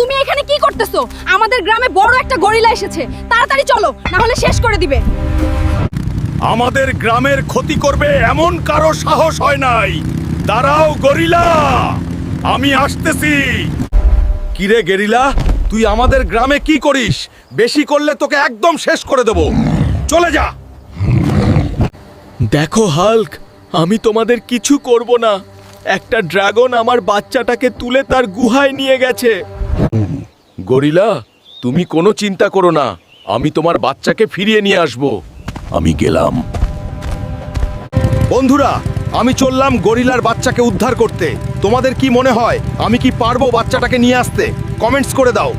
তুমি এখানে কি করতেছো? আমাদের গ্রামে বড় একটা গরিলা এসেছে, তাড়াতাড়ি চলো, না হলে শেষ করে দিবে। আমাদের গ্রামের ক্ষতি করবে এমন কারো সাহস হয় নাই। দাঁড়াও গরিলা, আমি আসতেছি। কিরে গেরিলা, তুই আমাদের গ্রামে কি করিস? বেশি করলে তোকে একদম শেষ করে দেব। চলে যা। দেখো হাল্ক, আমি তোমাদের কিছু করব না। একটা ড্রাগন আমার বাচ্চাটাকে তুলে তার গুহায় নিয়ে গেছে। গরিলা, তুমি কোনো চিন্তা করো না, আমি তোমার বাচ্চাকে ফিরিয়ে নিয়ে আসব। আমি গেলাম। বন্ধুরা, আমি চললাম গরিলার বাচ্চাকে উদ্ধার করতে। তোমাদের কি মনে হয় আমি কি পারবো বাচ্চাটাকে নিয়ে আসতে? কমেন্টস করে দাও।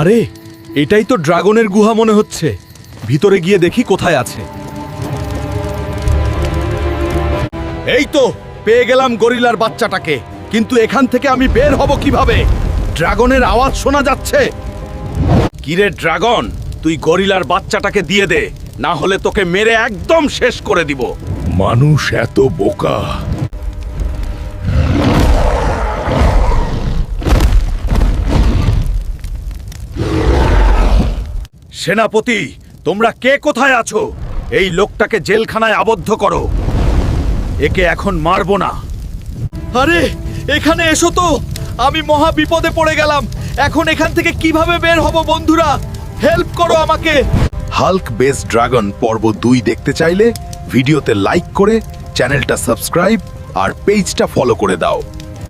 আরে, এটাই তো ড্রাগনের গুহা মনে হচ্ছে। ভিতরে গিয়ে দেখি কোথায় আছে। এই তো পেয়ে গেলাম গরিলার বাচ্চাটাকে, কিন্তু এখান থেকে আমি বের হব কিভাবে? ড্রাগনের আওয়াজ শোনা যাচ্ছে। কিরে ড্রাগন, তুই গরিলার বাচ্চাটাকে দিয়ে দে, না হলে তোকে মেরে একদম শেষ করে দিব। মানুষ এত বোকা। সেনাপতি, তোমরা কে কোথায় আছো? এই লোকটাকে জেলখানায় আবদ্ধ করো। একে এখন মারবো না। আরে, এখানে এসো তো, আমি মহা বিপদে পড়ে গেলাম। এখন এখান থেকে কিভাবে বের হব বন্ধুরা? হেল্প করো আমাকে। হাল্ক বেস ড্রাগন পর্ব 2 দেখতে চাইলে ভিডিওতে লাইক করে চ্যানেলটা সাবস্ক্রাইব আর পেজটা ফলো করে দাও।